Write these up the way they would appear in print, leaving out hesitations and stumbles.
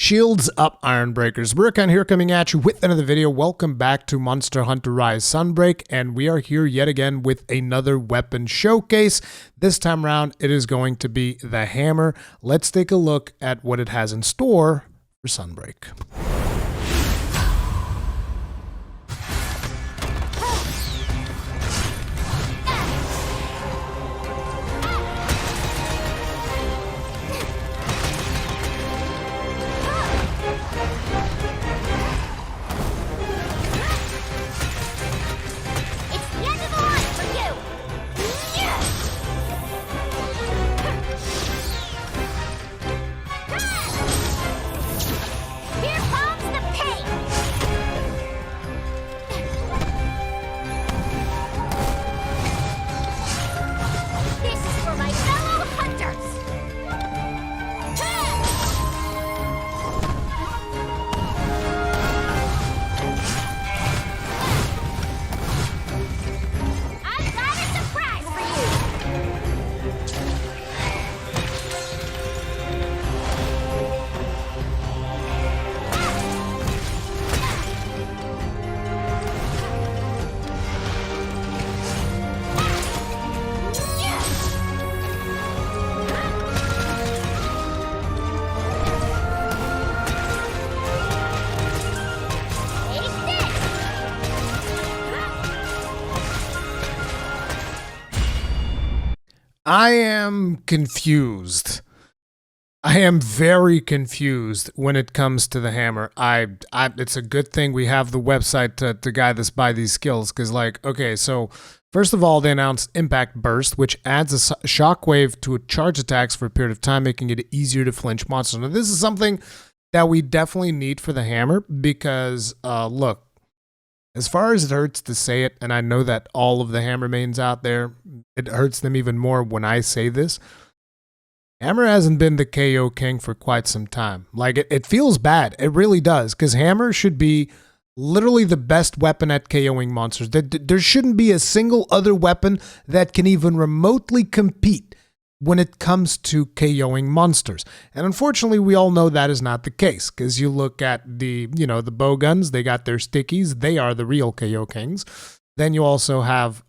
Shields up, Iron Breakers. Rurikhan here coming at you with another video. Welcome back to Monster Hunter Rise Sunbreak, and we are here yet again with another weapon showcase. This time around, it is going to be the hammer. Let's take a look at what it has in store for Sunbreak. I am confused. I am very confused when it comes to the hammer. It's a good thing we have the website to guide us by these skills, because, like, okay, so first of all, they announced Impact Burst, which adds a shockwave to charge attacks for a period of time, making it easier to flinch monsters. Now, this is something that we definitely need for the hammer, because, look, as far as it hurts to say it, and I know that all of the hammer mains out there, it hurts them even more when I say this, hammer hasn't been the KO king for quite some time. Like, it feels bad. It really does, because hammer should be literally the best weapon at KOing monsters. There shouldn't be a single other weapon that can even remotely compete when it comes to KOing monsters. And unfortunately, we all know that is not the case, because you look at the bow guns, they got their stickies, they are the real KO kings. Then you also have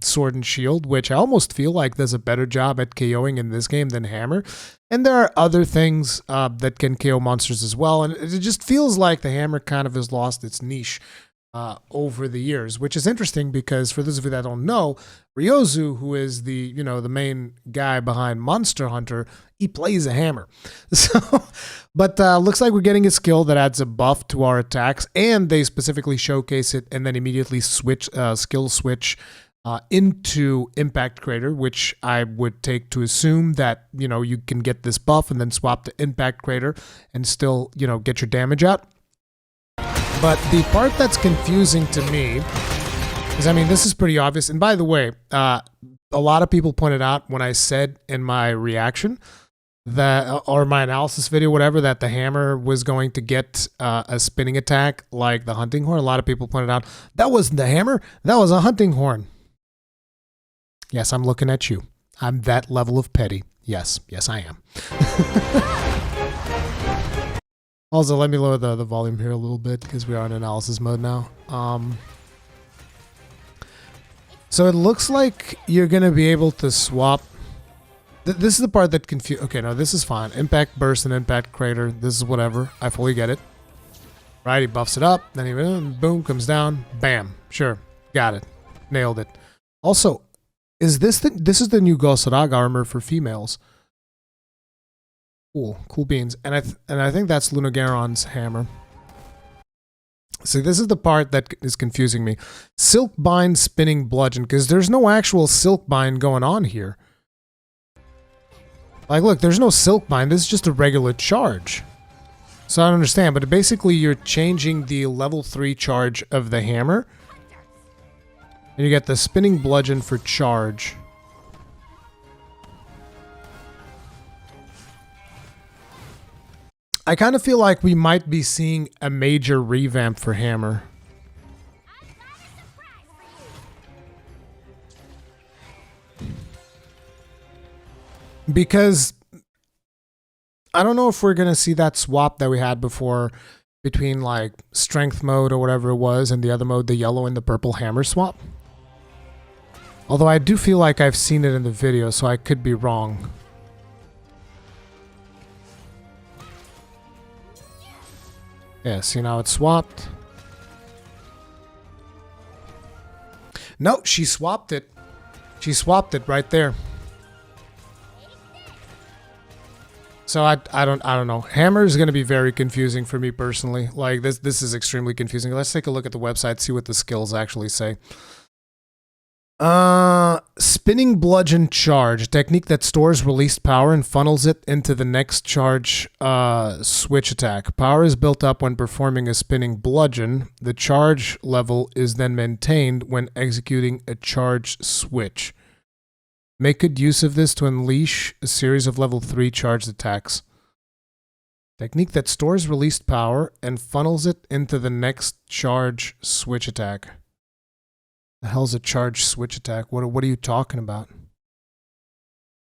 Sword and Shield, which I almost feel like does a better job at KOing in this game than hammer. And there are other things that can KO monsters as well, and it just feels like the hammer kind of has lost its niche over the years, which is interesting because, for those of you that don't know, Ryozu, who is the main guy behind Monster Hunter, he plays a hammer. So, but looks like we're getting a skill that adds a buff to our attacks, and they specifically showcase it and then immediately switch skill switch into Impact Crater, which I would take to assume that you can get this buff and then swap to Impact Crater and still get your damage out. But the part that's confusing to me is, I mean, this is pretty obvious. And by the way, a lot of people pointed out when I said in my reaction that, or my analysis video, whatever, that the hammer was going to get a spinning attack like the hunting horn. A lot of people pointed out that wasn't the hammer, that was a hunting horn. Yes, I'm looking at you. I'm that level of petty. Yes, I am. Also, let me lower the volume here a little bit because we are in analysis mode now. So it looks like you're going to be able to swap. This is the part that confused. Okay, no, this is fine. Impact Burst and Impact Crater. This is whatever. I fully get it. Right, he buffs it up. Then he boom, comes down. Bam. Sure. Got it. Nailed it. Also, is this is the new Gosaraga armor for females. Cool beans. And I think that's Lunagaron's hammer. So this is the part that is confusing me. Silk Bind Spinning Bludgeon, because there's no actual Silk Bind going on here. Like, look, there's no Silk Bind. This is just a regular charge. So I don't understand, but basically you're changing the level 3 charge of the hammer. And you get the Spinning Bludgeon for charge. I kind of feel like we might be seeing a major revamp for hammer. Because I don't know if we're going to see that swap that we had before between like strength mode or whatever it was and the other mode, the yellow and the purple hammer swap. Although I do feel like I've seen it in the video, so I could be wrong. Yeah, see now it's swapped. No, she swapped it. She swapped it right there. So I don't know. Hammer is going to be very confusing for me personally. Like this is extremely confusing. Let's take a look at the website, see what the skills actually say. Spinning bludgeon charge, technique that stores released power and funnels it into the next charge switch attack. Power is built up when performing a spinning bludgeon. The charge level is then maintained when executing a charge switch. Make good use of this to unleash a series of level 3 charged attacks. Technique that stores released power and funnels it into the next charge switch attack. The hell's a charge switch attack? What are you talking about?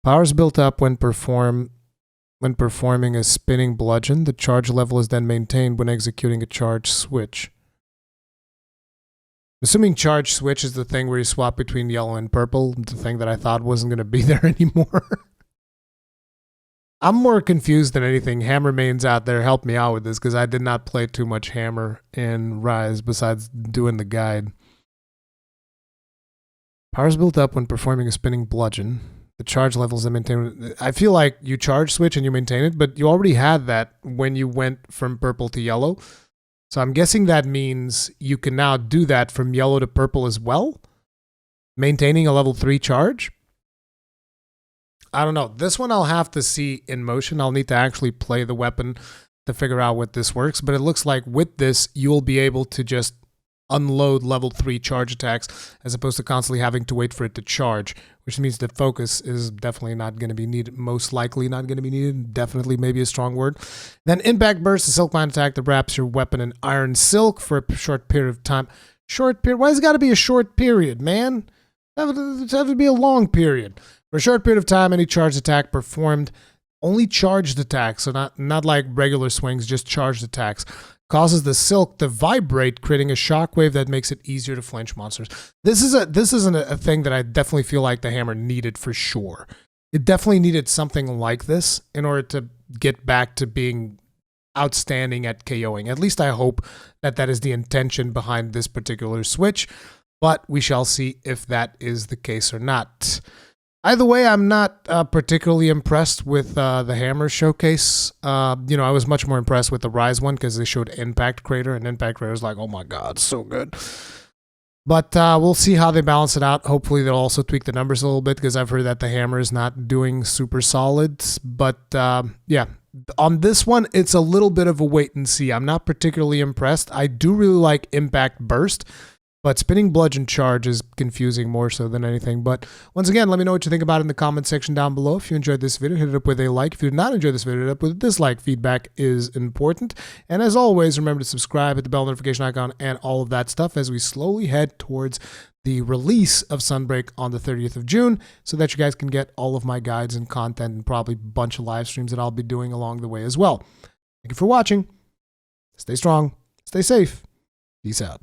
Power is built up when performing a spinning bludgeon. The charge level is then maintained when executing a charge switch. Assuming charge switch is the thing where you swap between yellow and purple, the thing that I thought wasn't going to be there anymore. I'm more confused than anything. Hammer mains out there, help me out with this because I did not play too much Hammer in Rise besides doing the guide. Power is built up when performing a spinning bludgeon. The charge levels are maintained. I feel like you charge switch and you maintain it, but you already had that when you went from purple to yellow. So I'm guessing that means you can now do that from yellow to purple as well, maintaining a level 3 charge. I don't know. This one I'll have to see in motion. I'll need to actually play the weapon to figure out what this works. But it looks like with this, you'll be able to just unload level 3 charge attacks as opposed to constantly having to wait for it to charge, which means the focus is definitely not going to be needed. Most likely not going to be needed. Definitely maybe a strong word. Then impact burst, a silk line attack that wraps your weapon in iron silk for a short period of time. Short period? Why has it got to be a short period, man? It have to be a long period. For a short period of time, any charged attack performed, only charged attacks, so not like regular swings, just charged attacks, causes the silk to vibrate, creating a shockwave that makes it easier to flinch monsters. This isn't a thing that I definitely feel like the hammer needed for sure. It definitely needed something like this in order to get back to being outstanding at KOing. At least I hope that that is the intention behind this particular switch, but we shall see if that is the case or not. Either way, I'm not particularly impressed with the Hammer showcase. I was much more impressed with the Rise one because they showed Impact Crater, and Impact Crater is like, oh my god, so good. But we'll see how they balance it out. Hopefully they'll also tweak the numbers a little bit because I've heard that the Hammer is not doing super solid. But yeah, on this one, it's a little bit of a wait and see. I'm not particularly impressed. I do really like Impact Burst. But spinning bludgeon charge is confusing more so than anything. But once again, let me know what you think about it in the comment section down below. If you enjoyed this video, hit it up with a like. If you did not enjoy this video, hit it up with a dislike. Feedback is important. And as always, remember to subscribe, hit the bell notification icon, and all of that stuff as we slowly head towards the release of Sunbreak on the 30th of June so that you guys can get all of my guides and content and probably a bunch of live streams that I'll be doing along the way as well. Thank you for watching. Stay strong. Stay safe. Peace out.